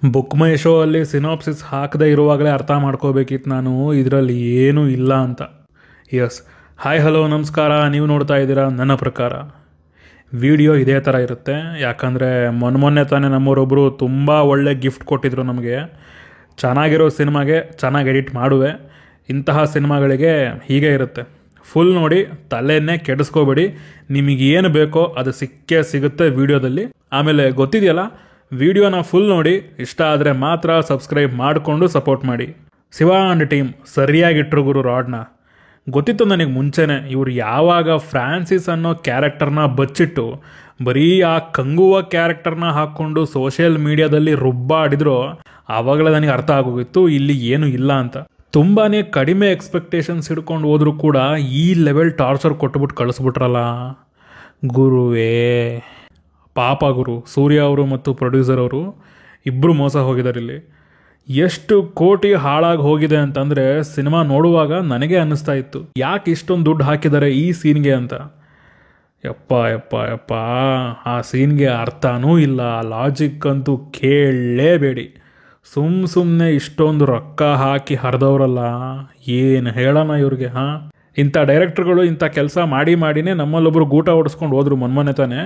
Book ಮೈ show ಅಲ್ಲಿ synopsis ಹಾಕದೇ ಇರುವಾಗಲೇ ಅರ್ಥ ಮಾಡ್ಕೋಬೇಕಿತ್ತು ನಾನು ಇದರಲ್ಲಿ ಏನೂ ಇಲ್ಲ ಅಂತ. ಎಸ್, ಹಾಯ್ ಹಲೋ ನಮಸ್ಕಾರ. ನೀವು ನೋಡ್ತಾ ಇದ್ದೀರಾ ನನ್ನ ಪ್ರಕಾರ. ವಿಡಿಯೋ ಇದೇ ಥರ ಇರುತ್ತೆ, ಯಾಕಂದರೆ ಮೊನ್ನೆ ತಾನೇ ನಮ್ಮವರೊಬ್ಬರು ತುಂಬ ಒಳ್ಳೆ ಗಿಫ್ಟ್ ಕೊಟ್ಟಿದ್ರು ನಮಗೆ. ಚೆನ್ನಾಗಿರೋ ಸಿನಿಮಾಗೆ ಚೆನ್ನಾಗಿ ಎಡಿಟ್ ಮಾಡುವೆ. ಇಂತಹ ಸಿನಿಮಾಗಳಿಗೆ ಹೀಗೆ ಇರುತ್ತೆ. ಫುಲ್ ನೋಡಿ, ತಲೆಯನ್ನೇ ಕೆಡಿಸ್ಕೋಬೇಡಿ. ನಿಮಗೆ ಏನು ಬೇಕೋ ಅದು ಸಿಕ್ಕೇ ಸಿಗುತ್ತೆ ವಿಡಿಯೋದಲ್ಲಿ. ಆಮೇಲೆ ಗೊತ್ತಿದೆಯಲ್ಲ, ವಿಡಿಯೋನ ಫುಲ್ ನೋಡಿ, ಇಷ್ಟ ಆದರೆ ಮಾತ್ರ ಸಬ್ಸ್ಕ್ರೈಬ್ ಮಾಡಿಕೊಂಡು ಸಪೋರ್ಟ್ ಮಾಡಿ. ಶಿವ ಅಂಡ್ ಟೀಮ್ ಸರಿಯಾಗಿಟ್ರು ಗುರು ರಾಡ್ನ. ಗೊತ್ತಿತ್ತು ನನಗೆ ಮುಂಚೆನೇ, ಇವರು ಯಾವಾಗ ಫ್ರಾನ್ಸಿಸ್ ಅನ್ನೋ ಕ್ಯಾರೆಕ್ಟರ್ನ ಬಚ್ಚಿಟ್ಟು ಬರೀ ಆ ಕಂಗುವ ಕ್ಯಾರೆಕ್ಟರ್ನ ಹಾಕ್ಕೊಂಡು ಸೋಷಿಯಲ್ ಮೀಡಿಯಾದಲ್ಲಿ ರುಬ್ಬಾಡಿದ್ರು ಆವಾಗಲೇ ನನಗೆ ಅರ್ಥ ಆಗೋಗಿತ್ತು ಇಲ್ಲಿ ಏನು ಇಲ್ಲ ಅಂತ. ತುಂಬಾ ಕಡಿಮೆ ಎಕ್ಸ್ಪೆಕ್ಟೇಷನ್ಸ್ ಹಿಡ್ಕೊಂಡು ಹೋದರೂ ಕೂಡ ಈ ಲೆವೆಲ್ ಟಾರ್ಚರ್ ಕೊಟ್ಬಿಟ್ಟು ಕಳಿಸ್ಬಿಟ್ರಲ್ಲ ಗುರುವೇ. ಪಾಪ ಗುರು, ಸೂರ್ಯ ಅವರು ಮತ್ತು ಪ್ರೊಡ್ಯೂಸರ್ ಅವರು ಇಬ್ಬರು ಮೋಸ ಹೋಗಿದ್ದಾರೆ ಇಲ್ಲಿ. ಎಷ್ಟು ಕೋಟಿ ಹಾಳಾಗಿ ಹೋಗಿದೆ ಅಂತಂದರೆ ಸಿನಿಮಾ ನೋಡುವಾಗ ನನಗೆ ಅನ್ನಿಸ್ತಾ ಇತ್ತು, ಯಾಕೆ ಇಷ್ಟೊಂದು ದುಡ್ಡು ಹಾಕಿದ್ದಾರೆ ಈ ಸೀನ್ಗೆ ಅಂತ. ಯಪ್ಪ ಯಪ್ಪ ಯಪ್ಪ, ಆ ಸೀನ್ಗೆ ಅರ್ಥನೂ ಇಲ್ಲ, ಲಾಜಿಕ್ ಅಂತೂ ಕೇಳಲೇಬೇಡಿ. ಸುಮ್ಮನೆ ಇಷ್ಟೊಂದು ರೊಕ್ಕ ಹಾಕಿ ಹರಿದವ್ರಲ್ಲ, ಏನು ಹೇಳೋಣ ಇವ್ರಿಗೆ. ಇಂಥ ಡೈರೆಕ್ಟರ್ಗಳು ಇಂಥ ಕೆಲಸ ಮಾಡಿನೇ ನಮ್ಮಲ್ಲೊಬ್ಬರು ಗೂಟ ಹೊಡಿಸ್ಕೊಂಡು ಹೋದ್ರು ಮೊನ್ನೆ ತಾನೆ.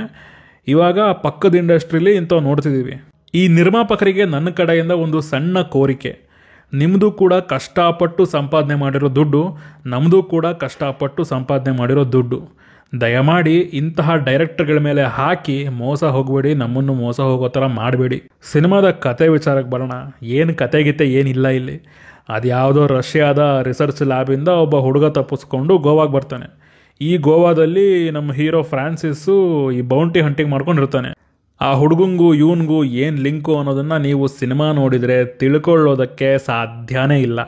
ಇವಾಗ ಪಕ್ಕದ ಇಂಡಸ್ಟ್ರೀಲಿ ಇಂಥವು ನೋಡ್ತಿದ್ದೀವಿ. ಈ ನಿರ್ಮಾಪಕರಿಗೆ ನನ್ನ ಕಡೆಯಿಂದ ಒಂದು ಸಣ್ಣ ಕೋರಿಕೆ, ನಿಮ್ಮದು ಕೂಡ ಕಷ್ಟಪಟ್ಟು ಸಂಪಾದನೆ ಮಾಡಿರೋ ದುಡ್ಡು, ನಮ್ಮದು ಕೂಡ ಕಷ್ಟಪಟ್ಟು ಸಂಪಾದನೆ ಮಾಡಿರೋ ದುಡ್ಡು. ದಯಮಾಡಿ ಇಂತಹ ಡೈರೆಕ್ಟರ್ಗಳ ಮೇಲೆ ಹಾಕಿ ಮೋಸ ಹೋಗಬೇಡಿ, ನಮ್ಮನ್ನು ಮೋಸ ಹೋಗೋ ಥರ ಮಾಡಬೇಡಿ. ಸಿನಿಮಾದ ಕತೆ ವಿಚಾರಕ್ಕೆ ಬರೋಣ. ಏನು ಕತೆಗಿತೆ ಏನಿಲ್ಲ ಇಲ್ಲಿ. ಅದ್ಯಾವುದೋ ರಷ್ಯಾದ ರಿಸರ್ಚ್ ಲ್ಯಾಬಿಂದ ಒಬ್ಬ ಹುಡುಗ ತಪ್ಪಿಸ್ಕೊಂಡು ಗೋವಾಗೆ ಬರ್ತಾನೆ. ಈ ಗೋವಾದಲ್ಲಿ ನಮ್ಮ ಹೀರೋ ಫ್ರಾನ್ಸಿಸ್ಸು ಈ ಬೌಂಟಿ ಹಂಟಿಂಗ್ ಮಾಡ್ಕೊಂಡಿರ್ತಾನೆ. ಆ ಹುಡುಗಂಗೂ ಇವನಿಗೂ ಏನು ಲಿಂಕು ಅನ್ನೋದನ್ನು ನೀವು ಸಿನಿಮಾ ನೋಡಿದರೆ ತಿಳ್ಕೊಳ್ಳೋದಕ್ಕೆ ಸಾಧ್ಯನೇ ಇಲ್ಲ.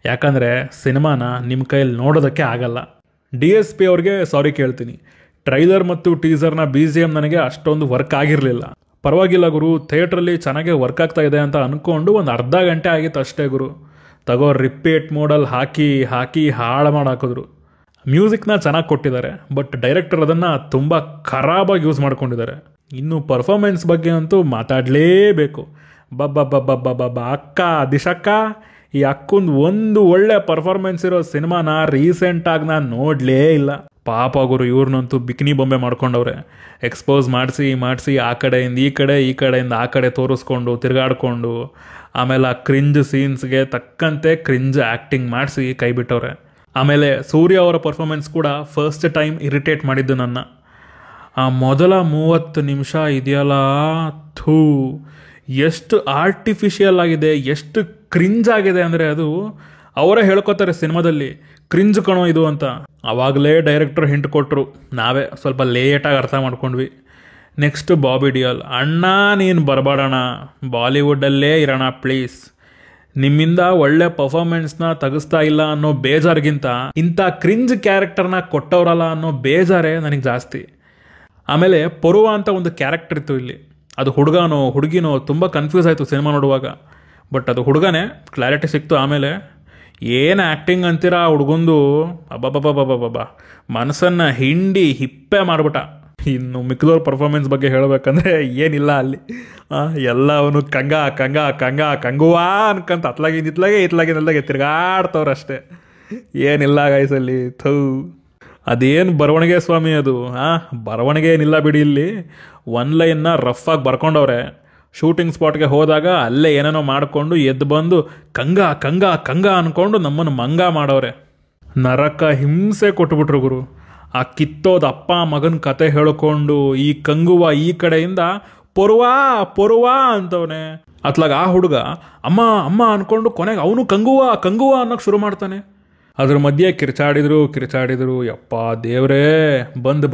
ಯಾಕಂದರೆ ಸಿನಿಮಾನ ನಿಮ್ಮ ಕೈಯಲ್ಲಿ ನೋಡೋದಕ್ಕೆ ಆಗಲ್ಲ. DSP ಅವ್ರಿಗೆ ಸಾರಿ ಕೇಳ್ತೀನಿ. ಟ್ರೈಲರ್ ಮತ್ತು ಟೀಸರ್ನ BGM ನನಗೆ ಅಷ್ಟೊಂದು ವರ್ಕ್ ಆಗಿರಲಿಲ್ಲ. ಪರವಾಗಿಲ್ಲ ಗುರು, ಥಿಯೇಟ್ರಲ್ಲಿ ಚೆನ್ನಾಗೇ ವರ್ಕ್ ಆಗ್ತಾ ಇದೆ ಅಂತ ಅಂದ್ಕೊಂಡು ಒಂದು ಅರ್ಧ ಗಂಟೆ ಆಗಿತ್ತು ಅಷ್ಟೇ ಗುರು. ತಗೋ ರಿಪೀಟ್ ಮೋಡಲ್ಲಿ ಹಾಕಿ ಹಾಳು ಮಾಡಿ ಹಾಕಿದ್ರು. ಮ್ಯೂಸಿಕ್ನ ಚೆನ್ನಾಗಿ ಕೊಟ್ಟಿದ್ದಾರೆ, ಬಟ್ ಡೈರೆಕ್ಟರ್ ಅದನ್ನು ತುಂಬ ಖರಾಬಾಗಿ ಯೂಸ್ ಮಾಡ್ಕೊಂಡಿದ್ದಾರೆ. ಇನ್ನು ಪರ್ಫಾರ್ಮೆನ್ಸ್ ಬಗ್ಗೆ ಅಂತೂ ಮಾತಾಡಲೇಬೇಕು. ಬಬ್ಬ ಅಕ್ಕ ದಿಶಕ್ಕ, ಈ ಅಕ್ಕಂದು ಒಂದು ಒಳ್ಳೆ ಪರ್ಫಾರ್ಮೆನ್ಸ್ ಇರೋ ಸಿನಿಮಾನ ರೀಸೆಂಟಾಗಿ ನಾನು ನೋಡಲೇ ಇಲ್ಲ. ಪಾಪ ಗುರು, ಇವ್ರನ್ನಂತೂ ಬಿಕಿನಿ ಬೊಂಬೆ ಮಾಡ್ಕೊಂಡವ್ರೆ. ಎಕ್ಸ್ಪೋಸ್ ಮಾಡಿಸಿ ಆ ಕಡೆಯಿಂದ ಈ ಕಡೆಯಿಂದ ಆ ಕಡೆ ತೋರಿಸ್ಕೊಂಡು ತಿರುಗಾಡ್ಕೊಂಡು, ಆಮೇಲೆ ಆ ಕ್ರಿಂಜ್ ಸೀನ್ಸ್ಗೆ ತಕ್ಕಂತೆ ಕ್ರಿಂಜ್ ಆ್ಯಕ್ಟಿಂಗ್ ಮಾಡಿಸಿ ಕೈ ಬಿಟ್ಟವ್ರೆ. ಆಮೇಲೆ ಸೂರ್ಯ ಅವರ ಪರ್ಫಾರ್ಮೆನ್ಸ್ ಕೂಡ ಫಸ್ಟ್ ಟೈಮ್ ಇರಿಟೇಟ್ ಮಾಡಿದ್ದು ನನ್ನ. ಆ ಮೊದಲ 30 ನಿಮಿಷ ಇದೆಯಲ್ಲ, ಎಷ್ಟು ಆರ್ಟಿಫಿಷಿಯಲ್ ಆಗಿದೆ, ಎಷ್ಟು ಕ್ರಿಂಜ್ ಆಗಿದೆ ಅಂದರೆ ಅದು ಅವರೇ ಹೇಳ್ಕೊತಾರೆ ಸಿನಿಮಾದಲ್ಲಿ, ಕ್ರಿಂಜ್ ಕಣೋ ಇದು ಅಂತ. ಆವಾಗಲೇ ಡೈರೆಕ್ಟರ್ ಹಿಂಟ್ ಕೊಟ್ಟರು, ನಾವೇ ಸ್ವಲ್ಪ ಲೇಟಾಗಿ ಅರ್ಥ ಮಾಡ್ಕೊಂಡ್ವಿ. ನೆಕ್ಸ್ಟ್ ಬಾಬಿ ಡಿಯೋಲ್, ಅಣ್ಣ ನೀನು ಬರಬೇಡಣ, ಬಾಲಿವುಡ್ಡಲ್ಲೇ ಇರೋಣ ಪ್ಲೀಸ್. ನಿಮ್ಮಿಂದ ಒಳ್ಳೆ ಪರ್ಫಾರ್ಮೆನ್ಸ್ನ ತೆಗಿಸ್ತಾ ಇಲ್ಲ ಅನ್ನೋ ಬೇಜಾರಿಗಿಂತ ಇಂಥ ಕ್ರಿಂಜ್ ಕ್ಯಾರೆಕ್ಟರ್ನ ಕೊಟ್ಟವ್ರಲ್ಲ ಅನ್ನೋ ಬೇಜಾರೇ ನನಗೆ ಜಾಸ್ತಿ. ಆಮೇಲೆ ಪೊರುವ ಅಂತ ಒಂದು ಕ್ಯಾರೆಕ್ಟರ್ ಇತ್ತು ಇಲ್ಲಿ. ಅದು ಹುಡುಗನೋ ಹುಡುಗಿನೋ ತುಂಬ ಕನ್ಫ್ಯೂಸ್ ಆಯಿತು ಸಿನಿಮಾ ನೋಡುವಾಗ. ಬಟ್ ಅದು ಹುಡುಗನೇ, ಕ್ಲಾರಿಟಿ ಸಿಕ್ತು. ಆಮೇಲೆ ಏನು ಆ್ಯಕ್ಟಿಂಗ್ ಅಂತೀರಾ ಹುಡುಗಂದು, ಅಬ್ಬಬ್ಬಬ್ಬಬ್ಬಬ್ಬ, ಮನಸ್ಸನ್ನು ಹಿಂಡಿ ಹಿಪ್ಪೆ ಮಾಡಿಬಿಟ್ಟ. ಇನ್ನು ಮಿಕ್ಕಿದವ್ರ ಪರ್ಫಾರ್ಮೆನ್ಸ್ ಬಗ್ಗೆ ಹೇಳಬೇಕಂದ್ರೆ ಏನಿಲ್ಲ ಅಲ್ಲಿ. ಎಲ್ಲವನು ಕಂಗುವಾ ಅನ್ಕಂತ ಇತ್ಲಾಗೆ ತಿರ್ಗಾಡ್ತವ್ರಷ್ಟೇ. ಏನಿಲ್ಲ ಗೈಸಲ್ಲಿ. ಅದೇನು ಬರವಣಿಗೆ ಸ್ವಾಮಿ ಅದು. ಬರವಣಿಗೆ ಏನಿಲ್ಲ ಬಿಡಿ. ಇಲ್ಲಿ ಒನ್ ಲೈನ್ನ ರಫ್ ಆಗಿ ಬರ್ಕೊಂಡವ್ರೆ. ಶೂಟಿಂಗ್ ಸ್ಪಾಟ್ಗೆ ಹೋದಾಗ ಅಲ್ಲೇ ಏನೇನೋ ಮಾಡಿಕೊಂಡು ಎದ್ದು ಬಂದು ಕಂಗ ಅಂದ್ಕೊಂಡು ನಮ್ಮನ್ನು ಮಂಗ ಮಾಡವ್ರೆ. ನರಕ ಹಿಂಸೆ ಕೊಟ್ಬಿಟ್ರು ಗುರು. ಆ ಕಿತ್ತೋದ ಅಪ್ಪ ಮಗನ ಕತೆ ಹೇಳ್ಕೊಂಡು ಈ ಕಂಗುವ ಈ ಕಡೆಯಿಂದ ಪೊರುವ ಅಂತವನೆ. ಅತ್ಲಾಗ ಆ ಹುಡುಗ ಅಮ್ಮ ಅನ್ಕೊಂಡು ಕೊನೆಗೆ ಅವನು ಕಂಗುವ ಅನ್ನೋಕೆ ಶುರು ಮಾಡ್ತಾನೆ. ಅದ್ರ ಮಧ್ಯೆ ಕಿರ್ಚಾಡಿದ್ರು. ಯಪ್ಪ ದೇವ್ರೇ,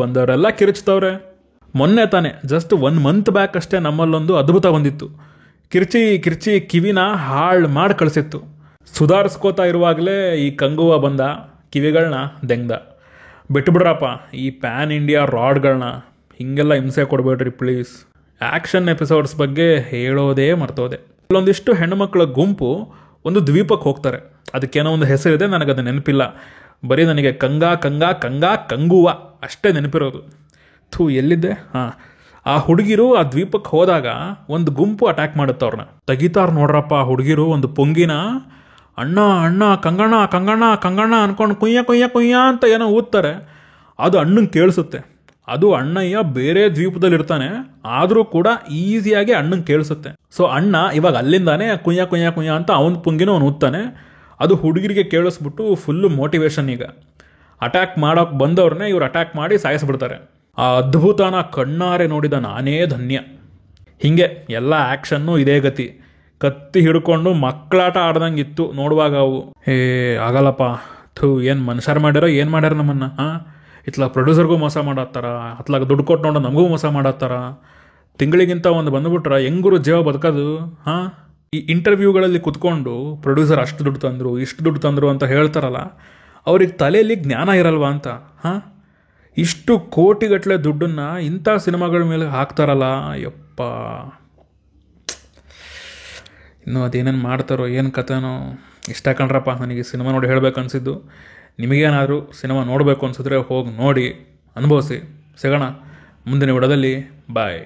ಬಂದವರೆಲ್ಲ ಕಿರ್ಚ್ತವ್ರೆ. ಮೊನ್ನೆ ತಾನೆ ಜಸ್ಟ್ 1 ಮಂತ್ ಬ್ಯಾಕ್ ಅಷ್ಟೇ ನಮ್ಮಲ್ಲೊಂದು ಅದ್ಭುತ ಬಂದಿತ್ತು. ಕಿರ್ಚಿ ಕಿವಿನ ಹಾಳು ಮಾಡಿ ಕಳಿಸಿತ್ತು. ಸುಧಾರಿಸ್ಕೋತಾ ಇರುವಾಗಲೇ ಈ ಕಂಗುವ ಬಂದ, ಕಿವಿಗಳನ್ನ ದೆಂಗ್ದ. ಬಿಟ್ಬಿಡ್ರಪ್ಪ ಈ ಪ್ಯಾನ್ ಇಂಡಿಯಾ ರಾಡ್ಗಳನ್ನ, ಹೀಗೆಲ್ಲ ಹಿಂಸೆ ಕೊಡಬೇಡ್ರಿ ಪ್ಲೀಸ್. ಆ್ಯಕ್ಷನ್ ಎಪಿಸೋಡ್ಸ್ ಬಗ್ಗೆ ಹೇಳೋದೇ ಮರ್ತೋದೆ. ಇಲ್ಲೊಂದಿಷ್ಟು ಹೆಣ್ಣುಮಕ್ಕಳ ಗುಂಪು ಒಂದು ದ್ವೀಪಕ್ಕೆ ಹೋಗ್ತಾರೆ. ಅದಕ್ಕೇನೋ ಒಂದು ಹೆಸರಿದೆ, ನನಗದು ನೆನಪಿಲ್ಲ. ಬರೀ ನನಗೆ ಕಂಗುವ ಅಷ್ಟೇ ನೆನಪಿರೋದು. ಎಲ್ಲಿದ್ದೆ? ಆ ಹುಡುಗಿರು ಆ ದ್ವೀಪಕ್ಕೆ ಹೋದಾಗ ಒಂದು ಗುಂಪು ಅಟ್ಯಾಕ್ ಮಾಡುತ್ತೆ ಅವ್ರನ್ನ. ತೆಗಿತಾರ ನೋಡ್ರಪ್ಪ ಆ ಹುಡುಗಿರು ಒಂದು ಪೊಂಗಿನ, ಅಣ್ಣ ಅಣ್ಣ ಕಂಗಣ್ಣ ಕಂಗಣ್ಣ ಕಂಗಣ್ಣ ಅನ್ಕೊಂಡು ಕುಯ್ಯ ಕುಯ್ಯ ಕುಯ್ಯ ಅಂತ ಏನೋ ಊದ್ತಾರೆ. ಅದು ಅಣ್ಣಂಗೆ ಕೇಳಿಸುತ್ತೆ. ಅದು ಅಣ್ಣಯ್ಯ ಬೇರೆ ದ್ವೀಪದಲ್ಲಿ ಇರ್ತಾನೆ, ಆದರೂ ಕೂಡ ಈಸಿಯಾಗಿ ಅಣ್ಣಂಗೆ ಕೇಳಿಸುತ್ತೆ. ಸೊ ಅಣ್ಣ ಇವಾಗ ಅಲ್ಲಿಂದಾನೆ ಕುಯ್ಯ ಕುಯ್ಯ ಕುಯ್ಯ ಅಂತ ಅವನ ಪುಂಗಿನೂ ಅವನು ಊದ್ತಾನೆ. ಅದು ಹುಡುಗಿರಿಗೆ ಕೇಳಿಸ್ಬಿಟ್ಟು ಫುಲ್ಲು ಮೋಟಿವೇಶನ್. ಈಗ ಅಟ್ಯಾಕ್ ಮಾಡೋಕೆ ಬಂದವ್ರನ್ನೇ ಇವ್ರು ಅಟ್ಯಾಕ್ ಮಾಡಿ ಸಾಯಿಸ್ಬಿಡ್ತಾರೆ. ಆ ಅದ್ಭುತನ ಕಣ್ಣಾರೆ ನೋಡಿದ ನಾನೇ ಧನ್ಯ. ಹೀಗೆ ಎಲ್ಲ ಆ್ಯಕ್ಷನ್ನು ಇದೇ ಗತಿ. ಕತ್ತಿ ಹಿಡ್ಕೊಂಡು ಮಕ್ಕಳಾಟ ಆಡ್ದಂಗೆ ಇತ್ತು ನೋಡುವಾಗ ಅವು. ಆಗಲ್ಲಪ್ಪ, ಏನು ಮನುಷ್ಯರು ಮಾಡ್ಯಾರ ನಮ್ಮನ್ನು. ಇತ್ಲಾಗ ಪ್ರೊಡ್ಯೂಸರ್ಗೂ ಮೋಸ ಮಾಡತ್ತಾರ, ಅತ್ಲಾಗ ದುಡ್ಡು ಕೊಟ್ಟು ನೋಡೋ ನಮಗೂ ಮೋಸ ಮಾಡತ್ತಾರ. ತಿಂಗಳಿಗಿಂತ ಒಂದು ಬಂದುಬಿಟ್ರೆ ಹೆಂಗರು ಜೀವ ಬದುಕೋದು. ಈ ಇಂಟರ್ವ್ಯೂಗಳಲ್ಲಿ ಕುತ್ಕೊಂಡು ಪ್ರೊಡ್ಯೂಸರ್ ಅಷ್ಟು ದುಡ್ಡು ತಂದರು ಇಷ್ಟು ದುಡ್ಡು ತಂದರು ಅಂತ ಹೇಳ್ತಾರಲ್ಲ, ಅವ್ರಿಗೆ ತಲೆಯಲ್ಲಿ ಜ್ಞಾನ ಇರಲ್ವಾ ಅಂತ. ಇಷ್ಟು ಕೋಟಿಗಟ್ಟಲೆ ದುಡ್ಡನ್ನು ಇಂಥ ಸಿನಿಮಾಗಳ ಮೇಲೆ ಹಾಕ್ತಾರಲ್ಲ, ಯಪ್ಪ. ಇನ್ನು ಅದೇನೇನು ಮಾಡ್ತಾರೋ ಏನು ಕಥೆನೋ. ಇಷ್ಟ ಕಣ್ರಪ್ಪ ನನಗೆ ಸಿನಿಮಾ ನೋಡಿ ಹೇಳಬೇಕು ಅನಿಸಿದ್ದು. ನಿಮಗೇನಾದರೂ ಸಿನಿಮಾ ನೋಡಬೇಕು ಅನಿಸಿದ್ರೆ ಹೋಗಿ ನೋಡಿ ಅನುಭವಿಸಿ. ಸಿಗೋಣ ಮುಂದಿನ ವಿಡಿಯೋದಲ್ಲಿ. ಬಾಯ್.